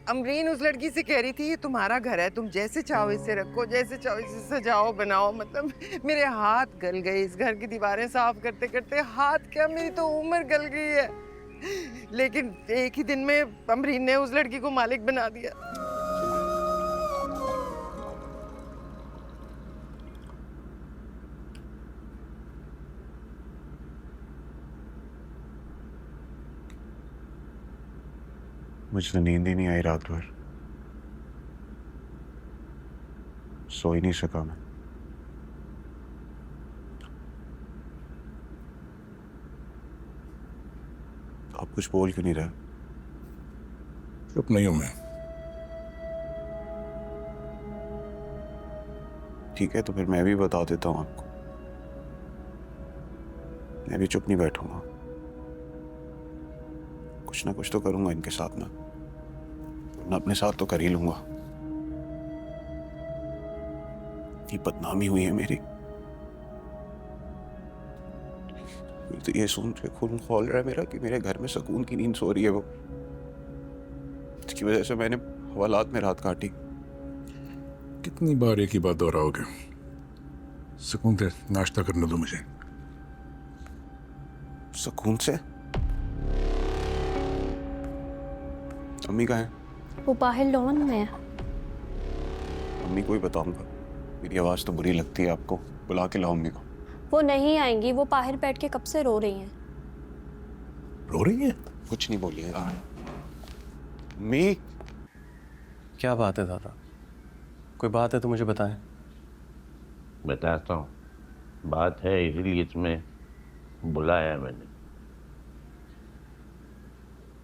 अमरीन उस लड़की से कह रही थी ये तुम्हारा घर है, तुम जैसे चाहो इसे रखो, जैसे चाहो इसे सजाओ बनाओ। मतलब मेरे हाथ गल गए इस घर की दीवारें साफ करते करते। हाथ क्या, मेरी तो उम्र गल गई है। लेकिन एक ही दिन में अमरीन ने उस लड़की को मालिक बना दिया। मुझे नींद ही नहीं आई रात भर, सो ही नहीं सका मैं। आप कुछ बोल क्यों नहीं रहे? चुप नहीं हूं मैं। ठीक है, तो फिर मैं भी बता देता हूं आपको। मैं भी चुप नहीं बैठूंगा, कुछ ना कुछ तो करूंगा इनके साथ में। मैं अपने साथ तो कर ही लूंगा। ये बदनामी हुई है मेरी। तो ये सुन के खून खौल रहा है मेरा कि मेरे घर में सुकून की नींद सो रही है वो, इसकी वजह से मैंने हवालात में रात काटी। कितनी बार एक ही बात दोहराओगे? सुकून से नाश्ता करने दो मुझे। सुकून से? अम्मी कहाँ है? वो बाहर लॉन में है। अम्मी को ही बताऊंगा। मेरी आवाज तो बुरी लगती है आपको, बुला के लाओ अम्मी को। वो नहीं आएंगी, वो बाहर बैठ के कब से रो रही हैं। रो रही है? कुछ नहीं बोलिए। अम्मी। क्या बात है दादा? कोई बात है तो मुझे बताएं। बताता हूँ। बात है इसीलिए तुम्हें बुलाया मैंने।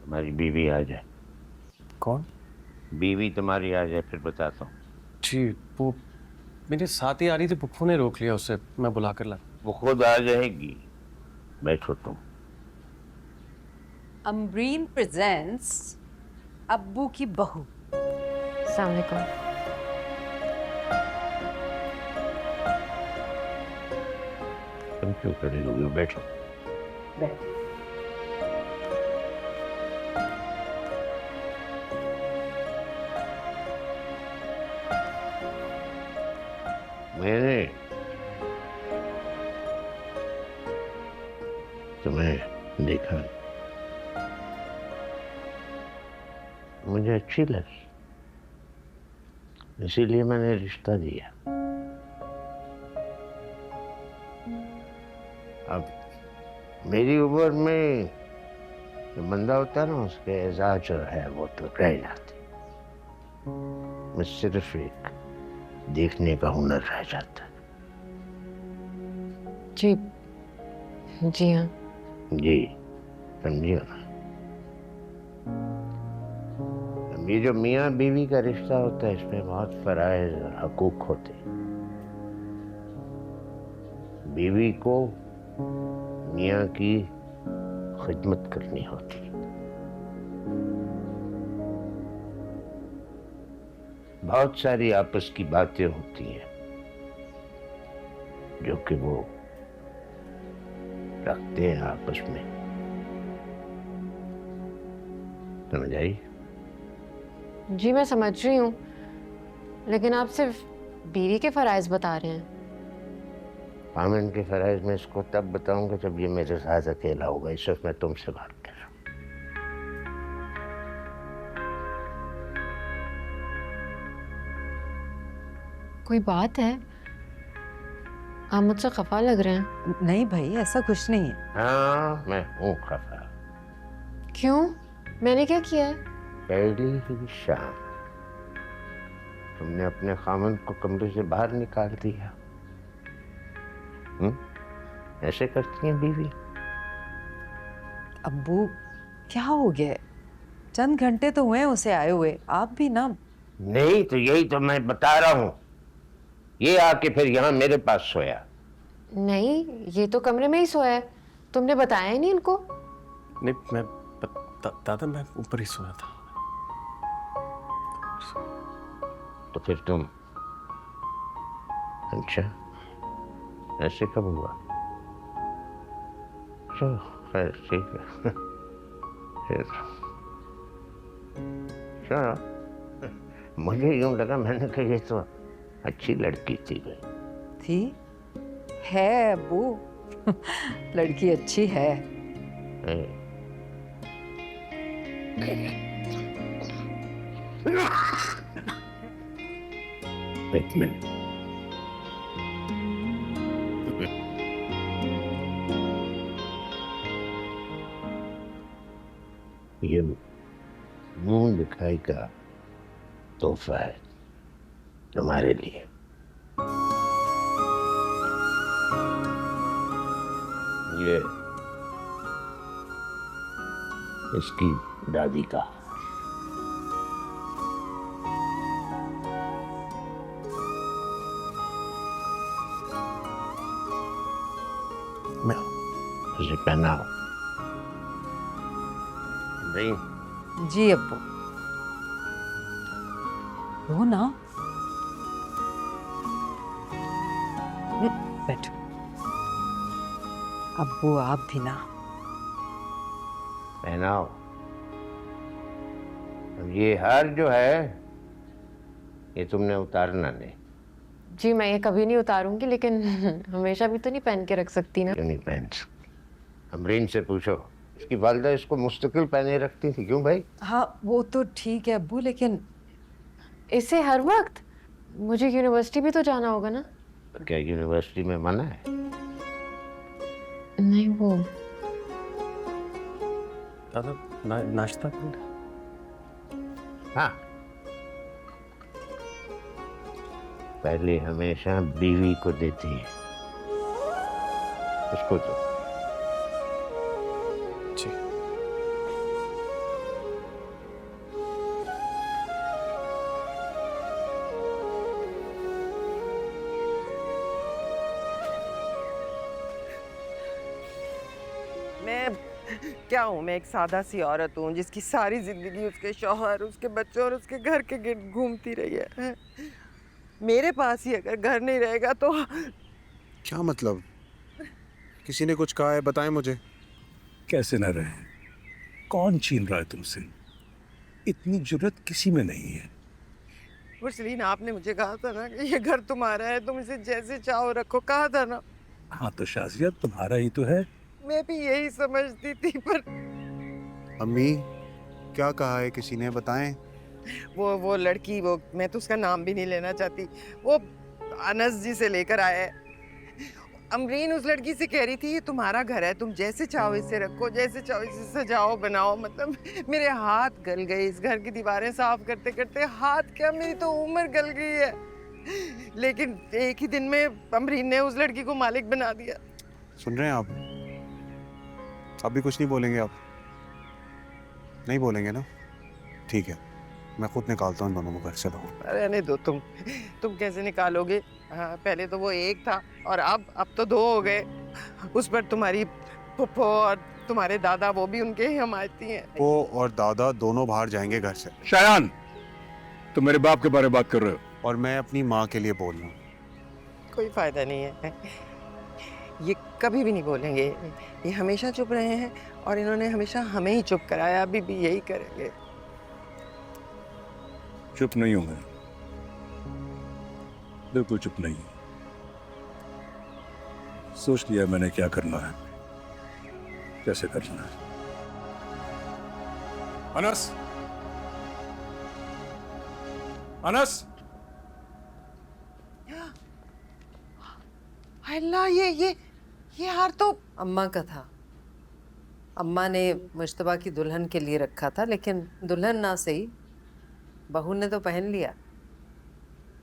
तुम्हारी बीवी आ जाए। कौन? बीवी तुम्हारी आ जाए फिर बताता हूँ। जी, वो मेरे साथ ही आ रही थी, पुप्पू ने रोक लिया उसे, मैं बुला कर ला। वो खुद आ जाएगी। बैठो तुम। अमरीन प्रेजेंट्स अब्बू की बहू। अस्सलाम वालेकुम। तुम क्यों खड़े हो गए? बैठो। मैंने तुम्हें देखा, मुझे अच्छी लगी, इसीलिए मैंने रिश्ता दिया। अब मेरी उम्र में जो बंदा होता है ना, उसके एजाज जो है वो तो रह जाती। मैं सिर्फ एक देखने का हुनर रह जाता है। जी जी हाँ। जी, समझियो ना। ये जो मियाँ बीवी का रिश्ता होता है, इसमें बहुत फराइज और हकूक होते हैं। बीवी को मियाँ की खिदमत करनी होती है। बहुत सारी आपस की बातें होती हैं जो कि वो रखते हैं आपस में। समझ आई? जी मैं समझ रही हूँ, लेकिन आप सिर्फ बीवी के फराइज बता रहे हैं। पामन के फराइज में इसको तब बताऊंगा जब ये मेरे साथ अकेला होगा। इस वक्त मैं तुमसे बात कर रहा हूँ। कोई बात है? आप मुझसे खफा लग रहे हैं। नहीं भाई, ऐसा कुछ नहीं है। हाँ, मैं हूँ खफा। क्यों? मैंने क्या किया है? पहली ही शाम तुमने अपने खामन को कमरे से बाहर निकाल दिया। ऐसे करती हैं बीवी? अब्बू क्या हो गया? चंद घंटे तो हुए उसे आए हुए, आप भी ना। नहीं तो यही तो मैं बता रहा हूँ। ये आके फिर यहाँ मेरे पास सोया। नहीं, ये तो कमरे में ही सोया है। तुमने बताया ही नहीं इनको। नहीं, मैं दादा मैं ऊपर ही सोया था। तो फिर तुम, अच्छा ऐसे कब हुआ? चलो खैर ठीक है। फिर सुनो, मुझे यूं लगा, मैंने कहा ये तो अच्छी लड़की थी भाई। थी है अब्बू। लड़की अच्छी है। एक मिनट। ये मुंह दिखाई का तोहफा है तुम्हारे लिए। ये इसकी दादी का। मैं उसे पहनाओ। नहीं, जी अब्बू। रो ना। बैठो। अब्बू आप भी ना। पहनाओ। अब ये हार जो है, ये तुमने उतारना नहीं। जी मैं ये कभी नहीं उतारूंगी, लेकिन हमेशा भी तो नहीं पहन के रख सकती ना। क्यों नहीं पहन सकती? अमरीन से पूछो, इसकी वालिदा इसको मुस्तकिल पहने रखती थी। क्यों भाई? हाँ वो तो ठीक है अब्बू, लेकिन इसे हर वक्त? मुझे यूनिवर्सिटी भी तो जाना होगा ना। क्या यूनिवर्सिटी में मना है? नहीं वो दादा नाश्ता करना। हाँ, पहले हमेशा बीवी को देती है, उसको तो। जी मैं क्या हूँ? मैं एक सादा सी औरत हूँ जिसकी सारी जिंदगी उसके शौहर, उसके बच्चों और उसके घर के गिर्द घूमती रही है। मेरे पास ही अगर घर नहीं रहेगा तो क्या मतलब? किसी ने कुछ कहा है? बताएं मुझे। कैसे न रहे? कौन छीन रहा है तुमसे? इतनी जुर्रत किसी में नहीं है। मुरसलीन, आपने मुझे कहा था ना कि ये घर तुम्हारा है, तुम इसे जैसे चाहो रखो, कहा था ना। हाँ तो शाजिया तुम्हारा ही तो है। मैं भी यही समझती थी, पर अम्मी, क्या कहा है किसी ने? बताएं। वो लड़की, वो मैं तो उसका नाम भी नहीं लेना चाहती, वो अनस जी से लेकर आया है। अमरीन उस लड़की से कह रही थी ये तुम्हारा घर है, तुम जैसे चाहो इसे रखो, जैसे चाहो इसे सजाओ बनाओ। मतलब मेरे हाथ गल गए इस घर की दीवारें साफ करते करते। हाथ क्या, मेरी तो उम्र गल गई है। लेकिन एक ही दिन में अमरीन ने उस लड़की को मालिक बना दिया। सुन रहे हैं आप? अभी कुछ नहीं बोलेंगे आप? नहीं बोलेंगे ना? ठीक है, मैं खुद निकालता हूँ दोनों को घर से बाहर। अरे रहने दो, तुम कैसे निकालोगे? हाँ, पहले तो वो एक था और अब तो दो हो गए। उस पर तुम्हारी फुफ्फो और तुम्हारे दादा, वो भी उनके ही हमायती हैं। वो और दादा दोनों बाहर जाएंगे घर से। शायान, तुम मेरे बाप के बारे में बात कर रहे हो? और मैं अपनी माँ के लिए बोल रहा हूँ। कोई फायदा नहीं है, ये कभी भी नहीं बोलेंगे। ये हमेशा चुप रहे हैं और इन्होंने हमेशा हमें ही चुप कराया, अभी भी यही करेंगे। चुप नहीं हूं मैं, बिल्कुल चुप नहीं। सोच लिया मैंने क्या करना है, कैसे करना है। अनस, अनस, अल्लाह, ये हार तो अम्मा का था। अम्मा ने मुश्तबा की दुल्हन के लिए रखा था, लेकिन दुल्हन ना सही, बहू ने तो पहन लिया।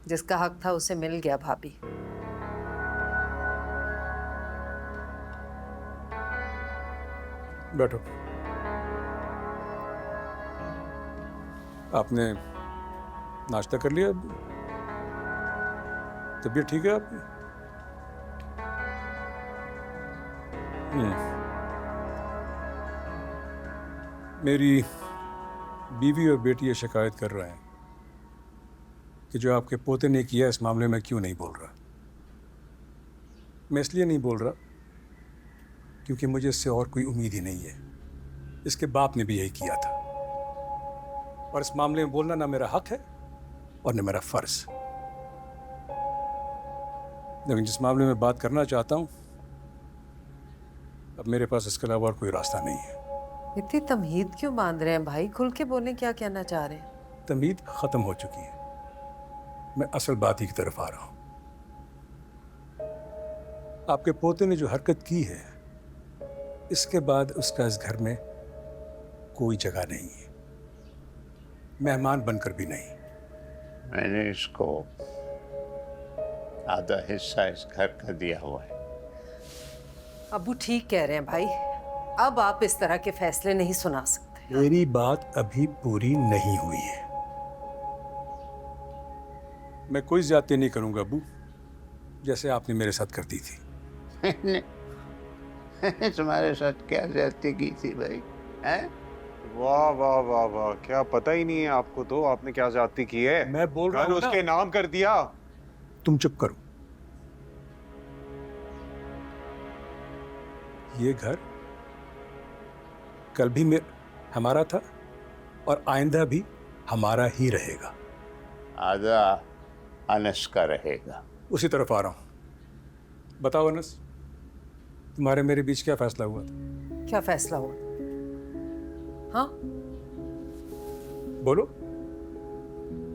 जिसका हक था उसे मिल गया भाभी। बैठो। आपने नाश्ता कर लिया? तबीयत ठीक है आपकी? मेरी बीवी और बेटी ये शिकायत कर रहे हैं कि जो आपके पोते ने किया इस मामले में क्यों नहीं बोल रहा। मैं इसलिए नहीं बोल रहा क्योंकि मुझे इससे और कोई उम्मीद ही नहीं है। इसके बाप ने भी यही किया था और इस मामले में बोलना ना मेरा हक है और न मेरा फर्ज। लेकिन जिस मामले में बात करना चाहता हूं, अब मेरे पास इसके अलावा और कोई रास्ता नहीं है। इतनी तमहीद क्यों बांध रहे हैं भाई? खुल के बोलें, क्या कहना चाह रहे हैं? तमीद खत्म हो चुकी है, मैं असल बात ही की तरफ आ रहा हूं। आपके पोते ने जो हरकत की है, इसके बाद उसका इस घर में कोई जगह नहीं है, मेहमान बनकर भी नहीं। मैंने इसको आधा हिस्सा इस घर का दिया हुआ है। अबू ठीक कह रहे हैं भाई, अब आप इस तरह के फैसले नहीं सुना सकते। मेरी बात अभी पूरी नहीं हुई है। मैं कोई ज्यादती नहीं करूंगा अबू, जैसे आपने मेरे साथ करती थी। मैंने तुम्हारे साथ क्या ज्यादती की थी भाई? हैं? वाह वाह वाह वाह, क्या पता ही नहीं है आपको तो आपने क्या ज्यादती की है। मैं बोल रहा घर हूं ना। उसके नाम कर दिया। तुम चुप करो। ये घर कल भी हमारा था और आइंदा भी हमारा ही रहेगा। आधा अनस का रहेगा। उसी तरफ आ रहा हूं। बताओ अनस, तुम्हारे मेरे बीच क्या फैसला हुआ था? क्या फैसला हुआ? हाँ, बोलो,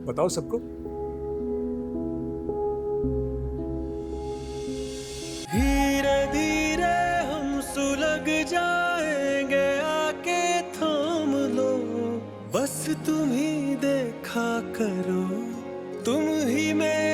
बताओ सबको। धीरे धीरे हम सुलग जाएंगे, आके थाम लो, बस तुम ही देखा करो, तुम ही मेरे